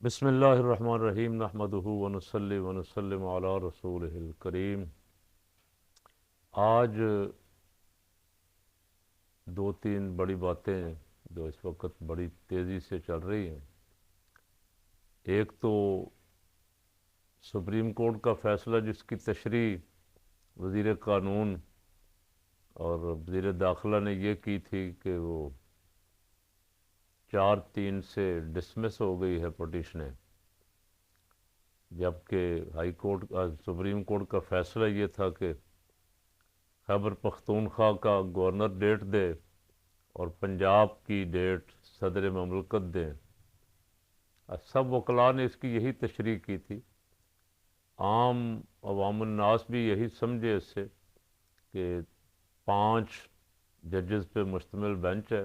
بسم اللہ الرحمن الرحیم نحمدہ ونصلی ونسلم علی رسولہ الکریم۔ آج دو تین بڑی باتیں جو اس وقت بڑی تیزی سے چل رہی ہیں۔ ایک تو سپریم کورٹ کا فیصلہ جس کی تشریح وزیر قانون اور وزیر داخلہ نے یہ کی تھی کہ وہ 4-3 سے ڈسمس ہو گئی ہے پٹیشنیں، جبکہ سپریم کورٹ کا فیصلہ یہ تھا کہ خیبر پختونخوا کا گورنر ڈیٹ دے اور پنجاب کی ڈیٹ صدر مملکت دیں۔ سب وکلاء نے اس کی یہی تشریح کی تھی، عام عوام الناس بھی یہی سمجھے اس سے کہ 5 ججز پہ مشتمل بینچ ہے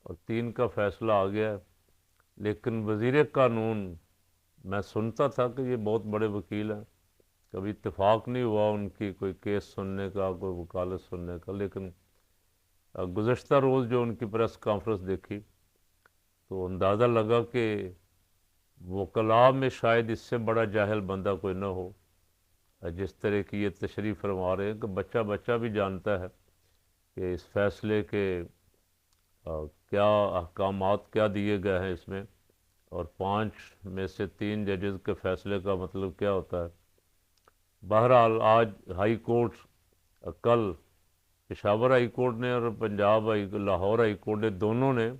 اور 3 کا فیصلہ آ گیا ہے۔ لیکن وزیر قانون، میں سنتا تھا کہ یہ بہت بڑے وکیل ہیں، کبھی اتفاق نہیں ہوا ان کی کوئی کیس سننے کا، کوئی وکالت سننے کا، لیکن گزشتہ روز جو ان کی پریس کانفرنس دیکھی تو اندازہ لگا کہ وکلاء میں شاید اس سے بڑا جاہل بندہ کوئی نہ ہو، جس طرح کی یہ تشریح فرما رہے ہیں کہ بچہ بچہ بھی جانتا ہے کہ اس فیصلے کے کیا احکامات کیا دیے گئے ہیں اس میں، اور 5 میں سے 3 ججز کے فیصلے کا مطلب کیا ہوتا ہے۔ بہرحال آج ہائی کورٹ، کل پشاور ہائی کورٹ نے اور لاہور ہائی کورٹ نے، دونوں نے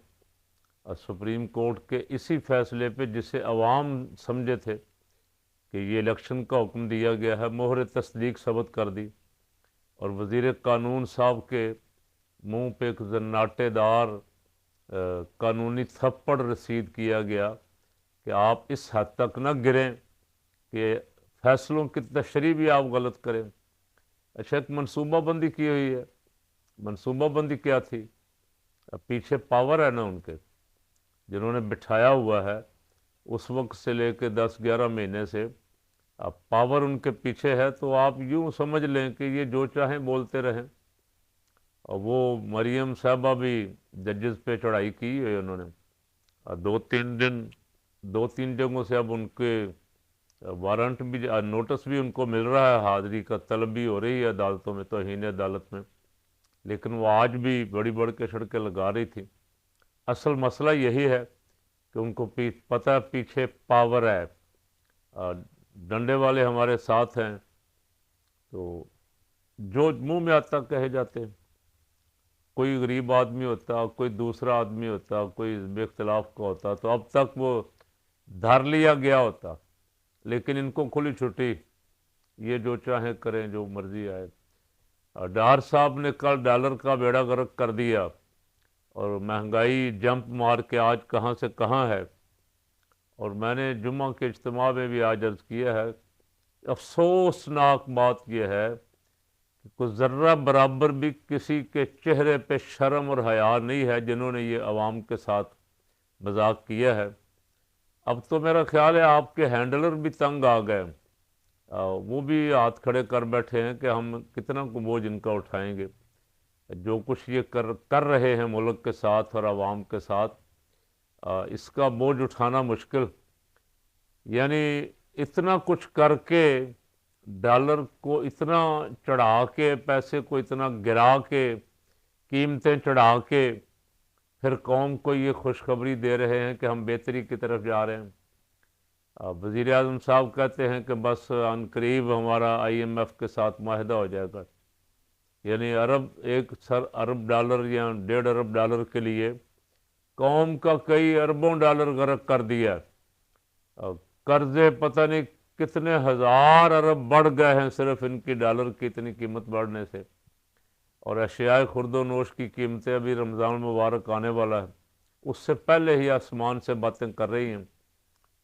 سپریم کورٹ کے اسی فیصلے پہ جسے عوام سمجھے تھے کہ یہ الیکشن کا حکم دیا گیا ہے، مہر تصدیق ثبت کر دی، اور وزیر قانون صاحب کے منہ پہ ایک زناٹے دار قانونی تھپڑ رسید کیا گیا کہ آپ اس حد تک نہ گریں کہ فیصلوں کی تشریح بھی آپ غلط کریں۔ اچھا، ایک منصوبہ بندی کی ہوئی ہے۔ منصوبہ بندی کیا تھی؟ پیچھے پاور ہے نا ان کے، جنہوں نے بٹھایا ہوا ہے اس وقت سے لے کے 10-11 مہینے سے، اب پاور ان کے پیچھے ہے، تو آپ یوں سمجھ لیں کہ یہ جو چاہیں بولتے رہیں۔ اور وہ مریم صاحبہ بھی ججز پہ چڑھائی کی ہے انہوں نے، اور 2-3 جگہوں سے اب ان کے وارنٹ بھی، نوٹس بھی ان کو مل رہا ہے، حاضری کا طلب بھی ہو رہی ہے عدالتوں میں، توہین عدالت میں، لیکن وہ آج بھی بڑی بڑھ کے سڑکیں لگا رہی تھی۔ اصل مسئلہ یہی ہے کہ ان کو پتہ ہے پیچھے پاور ہے، ڈنڈے والے ہمارے ساتھ ہیں، تو جو منہ میں آتا کہے جاتے ہیں۔ کوئی غریب آدمی ہوتا، کوئی دوسرا آدمی ہوتا، کوئی حزب اختلاف کا ہوتا تو اب تک وہ دھر لیا گیا ہوتا، لیکن ان کو کھلی چھٹی، یہ جو چاہیں کریں، جو مرضی آئے۔ ڈار صاحب نے کل ڈالر کا بیڑا غرق کر دیا، اور مہنگائی جمپ مار کے آج کہاں سے کہاں ہے۔ اور میں نے جمعہ کے اجتماع میں بھی آج عرض کیا ہے، افسوسناک بات یہ ہے کہ کوئی ذرہ برابر بھی کسی کے چہرے پہ شرم اور حیا نہیں ہے جنہوں نے یہ عوام کے ساتھ مذاق کیا ہے۔ اب تو میرا خیال ہے آپ کے ہینڈلر بھی تنگ آ گئے، وہ بھی ہاتھ کھڑے کر بیٹھے ہیں کہ ہم کتنا کو بوجھ ان کا اٹھائیں گے۔ جو کچھ یہ کر رہے ہیں ملک کے ساتھ اور عوام کے ساتھ، اس کا بوجھ اٹھانا مشکل، یعنی اتنا کچھ کر کے، ڈالر کو اتنا چڑھا کے، پیسے کو اتنا گرا کے، قیمتیں چڑھا کے، پھر قوم کو یہ خوشخبری دے رہے ہیں کہ ہم بہتری کی طرف جا رہے ہیں۔ وزیر اعظم صاحب کہتے ہیں کہ بس عن قریب ہمارا IMF کے ساتھ معاہدہ ہو جائے گا، یعنی ایک ارب ڈالر یا 1.5 ارب ڈالر کے لیے قوم کا کئی اربوں ڈالر غرق کر دیا۔ قرضے پتہ نہیں کتنے ہزار ارب بڑھ گئے ہیں صرف ان کی ڈالر کی اتنی قیمت بڑھنے سے، اور اشیاء خرد و نوش کی قیمتیں، ابھی رمضان المبارک آنے والا ہے، اس سے پہلے ہی آسمان سے باتیں کر رہی ہیں۔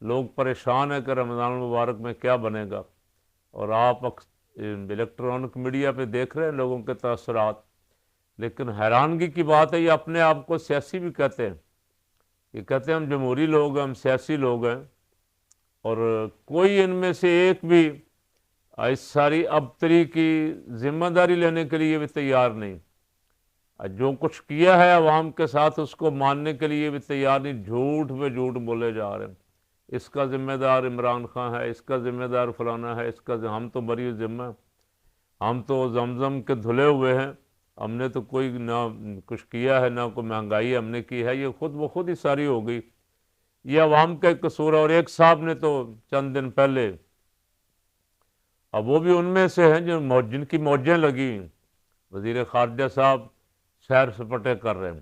لوگ پریشان ہیں کہ رمضان المبارک میں کیا بنے گا، اور آپ الیکٹرانک میڈیا پہ دیکھ رہے ہیں لوگوں کے تاثرات۔ لیکن حیرانگی کی بات ہے، یہ اپنے آپ کو سیاسی بھی کہتے ہیں، یہ کہتے ہیں ہم جمہوری لوگ ہیں، ہم سیاسی لوگ ہیں، اور کوئی ان میں سے ایک بھی اس ساری ابتری کی ذمہ داری لینے کے لیے بھی تیار نہیں۔ جو کچھ کیا ہے عوام کے ساتھ اس کو ماننے کے لیے بھی تیار نہیں، جھوٹ پہ جھوٹ بولے جا رہے ہیں۔ اس کا ذمہ دار عمران خان ہے، اس کا ذمہ دار فلانا ہے، اس کا ہم تو بری ذمہ، ہم تو زمزم کے دھلے ہوئے ہیں، ہم نے تو کوئی نہ کچھ کیا ہے، نہ کوئی مہنگائی ہم نے کی ہے، یہ خود بخود ہی ساری ہو گئی، یہ عوام کا ایک قصور ہے۔ اور ایک صاحب نے تو چند دن پہلے، اب وہ بھی ان میں سے ہیں جن کی موجیں لگی، وزیر خارجہ صاحب سیر سپاٹے کر رہے ہیں،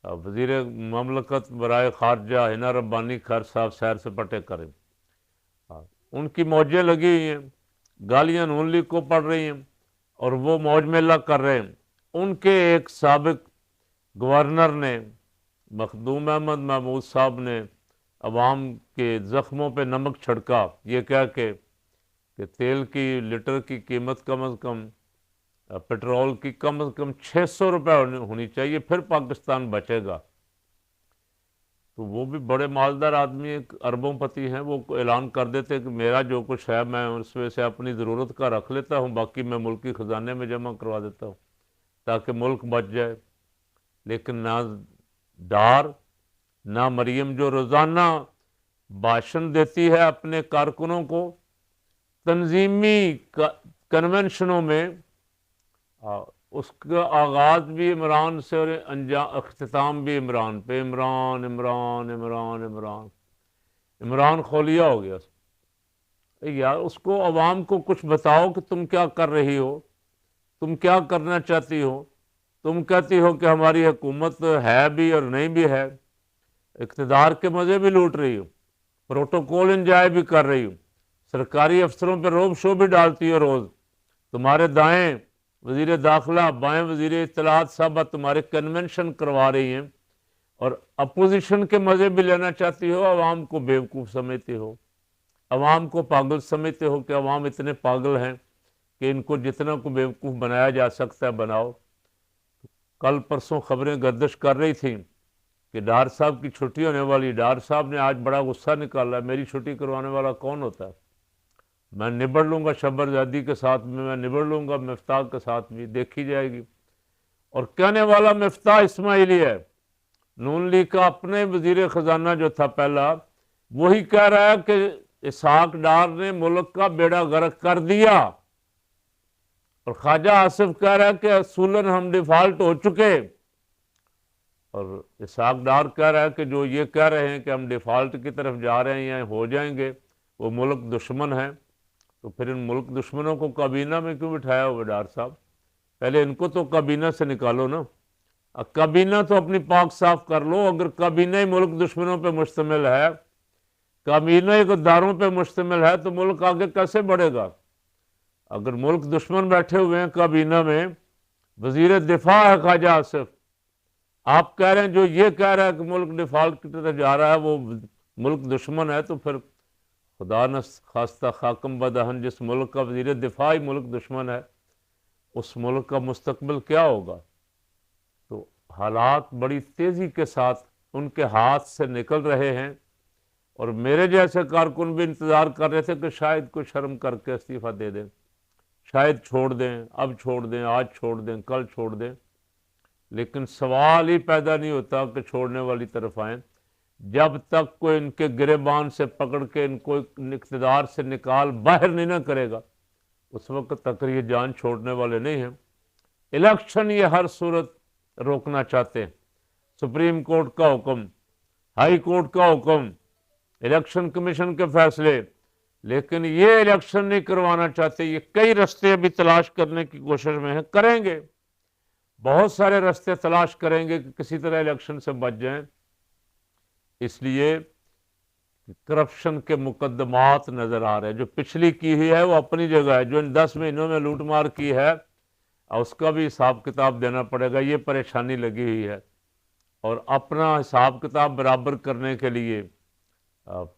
وزیر مملکت برائے خارجہ ہنا ربانی خیر صاحب سیر سپاٹے کریں، ان کی موجیں لگی ہوئی ہیں، گالیاں نون لیگ کو پڑ رہی ہیں اور وہ موج میلہ کر رہے ہیں۔ ان کے ایک سابق گورنر نے، مخدوم احمد محمود صاحب نے عوام کے زخموں پہ نمک چھڑکا، یہ کہہ کے کہ تیل کی لیٹر کی قیمت کم از کم، پیٹرول کی کم از کم 600 روپے ہونی چاہیے، پھر پاکستان بچے گا۔ تو وہ بھی بڑے مالدار آدمی ہیں، اربوں پتی ہیں، وہ اعلان کر دیتے کہ میرا جو کچھ ہے میں اس میں سے اپنی ضرورت کا رکھ لیتا ہوں، باقی میں ملکی خزانے میں جمع کروا دیتا ہوں تاکہ ملک بچ جائے۔ لیکن نہ ڈار، نہ مریم جو روزانہ بھاشن دیتی ہے اپنے کارکنوں کو تنظیمی کنونشنوں میں، اس کا آغاز بھی عمران سے اور اختتام بھی عمران پہ، عمران عمران عمران عمران، عمران خولیا ہو گیا۔ یار اس کو، عوام کو کچھ بتاؤ کہ تم کیا کر رہی ہو، تم کیا کرنا چاہتی ہو۔ تم کہتی ہو کہ ہماری حکومت ہے بھی اور نہیں بھی ہے، اقتدار کے مزے بھی لوٹ رہی ہو، پروٹوکول انجوائے بھی کر رہی ہو، سرکاری افسروں پہ روب شو بھی ڈالتی ہو روز، تمہارے دائیں وزیر داخلہ، بائیں وزیر اطلاعات صاحبہ تمہارے کنونشن کروا رہی ہیں، اور اپوزیشن کے مزے بھی لینا چاہتی ہو، عوام کو بیوقوف سمجھتے ہو، عوام کو پاگل سمجھتے ہو کہ عوام اتنے پاگل ہیں کہ ان کو جتنا کو بیوقوف بنایا جا سکتا ہے بناؤ۔ کل پرسوں خبریں گردش کر رہی تھیں کہ ڈار صاحب کی چھٹی ہونے والی، ڈار صاحب نے آج بڑا غصہ نکالا، میری چھٹی کروانے والا کون ہوتا ہے، میں نبڑ لوں گا شبر زادی کے ساتھ میں نبڑ لوں گا، مفتاح کے ساتھ بھی دیکھی جائے گی۔ اور کہنے والا مفتاح اسماعیلی ہے، نون لیگ کا اپنے وزیر خزانہ جو تھا پہلا، وہی کہہ رہا ہے کہ اسحاق ڈار نے ملک کا بیڑا غرق کر دیا، اور خواجہ آصف کہہ رہا ہے کہ اصولاً ہم ڈیفالٹ ہو چکے، اور اسحاق ڈار کہہ رہا ہے کہ جو یہ کہہ رہے ہیں کہ ہم ڈیفالٹ کی طرف جا رہے ہیں یا ہو جائیں گے وہ ملک دشمن ہیں۔ تو پھر ان ملک دشمنوں کو کابینہ میں کیوں بٹھایا ہوا ڈار صاحب؟ پہلے ان کو تو کابینہ سے نکالو نا، کابینہ تو اپنی پاک صاف کر لو۔ اگر کابینہ ہی ملک دشمنوں پہ مشتمل ہے، کابینہ ہی غداروں پہ مشتمل ہے، تو ملک آگے کیسے بڑھے گا؟ اگر ملک دشمن بیٹھے ہوئے ہیں کابینہ میں، وزیر دفاع ہے خواجہ آصف، آپ کہہ رہے ہیں جو یہ کہہ رہا ہے کہ ملک ڈیفالٹ کی طرف جا رہا ہے وہ ملک دشمن ہے، تو پھر خدا نہ خواستہ خاکم بدہن جس ملک کا وزیر دفاع ہی ملک دشمن ہے، اس ملک کا مستقبل کیا ہوگا؟ تو حالات بڑی تیزی کے ساتھ ان کے ہاتھ سے نکل رہے ہیں، اور میرے جیسے کارکن بھی انتظار کر رہے تھے کہ شاید کوئی شرم کر کے استعفیٰ دے دیں، شاید چھوڑ دیں، اب چھوڑ دیں، آج چھوڑ دیں، کل چھوڑ دیں، لیکن سوال ہی پیدا نہیں ہوتا کہ چھوڑنے والی طرف آئیں۔ جب تک کوئی ان کے گریبان سے پکڑ کے ان کو اقتدار سے نکال باہر نہیں نہ کرے گا، اس وقت تک یہ جان چھوڑنے والے نہیں ہیں۔ الیکشن یہ ہر صورت روکنا چاہتے ہیں، سپریم کورٹ کا حکم، ہائی کورٹ کا حکم، الیکشن کمیشن کے فیصلے، لیکن یہ الیکشن نہیں کروانا چاہتے۔ یہ کئی رستے ابھی تلاش کرنے کی کوشش میں ہیں، کریں گے، بہت سارے رستے تلاش کریں گے کہ کسی طرح الیکشن سے بچ جائیں۔ اس لیے کرپشن کے مقدمات نظر آ رہے ہیں، جو پچھلی کی ہوئی ہے وہ اپنی جگہ ہے، جو ان 10 مہینوں میں لوٹ مار کی ہے اس کا بھی حساب کتاب دینا پڑے گا، یہ پریشانی لگی ہوئی ہے۔ اور اپنا حساب کتاب برابر کرنے کے لیے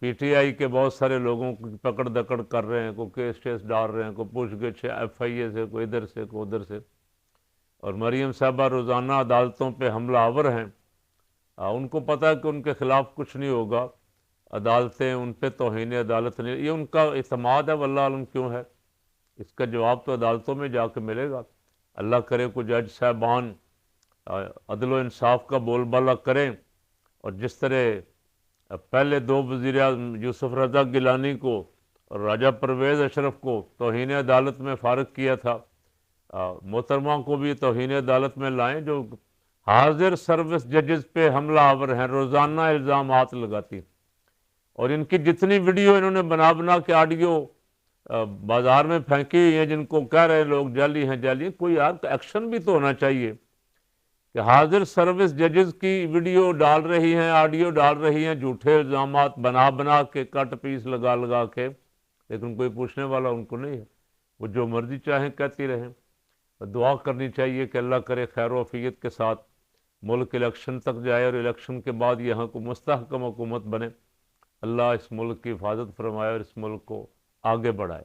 پی ٹی آئی کے بہت سارے لوگوں کی پکڑ دکڑ کر رہے ہیں، کوئی کیس ٹیس ڈال رہے ہیں، کوئی پوچھ گچھ ایف آئی اے سے، کوئی ادھر سے کوئی ادھر سے، اور مریم صاحبہ روزانہ عدالتوں پہ حملہ آور ہیں۔ ان کو پتہ ہے کہ ان کے خلاف کچھ نہیں ہوگا، عدالتیں ان پہ توہین عدالت نہیں، یہ ان کا اعتماد ہے، واللہ عالم کیوں ہے، اس کا جواب تو عدالتوں میں جا کے ملے گا۔ اللہ کرے کو جج صاحبان عدل و انصاف کا بول بالا کریں، اور جس طرح پہلے دو وزیر اعظم یوسف رضا گیلانی کو اور راجہ پرویز اشرف کو توہین عدالت میں فارغ کیا تھا، محترمہ کو بھی توہین عدالت میں لائیں جو حاضر سروس ججز پہ حملہ آور ہیں، روزانہ الزامات لگاتی، اور ان کی جتنی ویڈیو انہوں نے بنا بنا کے آڈیو بازار میں پھینکی ہوئی ہیں، جن کو کہہ رہے ہیں لوگ جعلی ہیں جعلی ہیں، کوئی یار ایکشن بھی تو ہونا چاہیے کہ حاضر سروس ججز کی ویڈیو ڈال رہی ہیں، آڈیو ڈال رہی ہیں، جھوٹے الزامات بنا بنا کے کٹ پیس لگا لگا کے، لیکن کوئی پوچھنے والا ان کو نہیں ہے، وہ جو مرضی چاہیں کہتی رہیں۔ دعا کرنی چاہیے کہ اللہ کرے خیر و عافیت کے ساتھ ملک الیکشن تک جائے، اور الیکشن کے بعد یہاں کو مستحکم حکومت بنے، اللہ اس ملک کی حفاظت فرمائے اور اس ملک کو آگے بڑھائے۔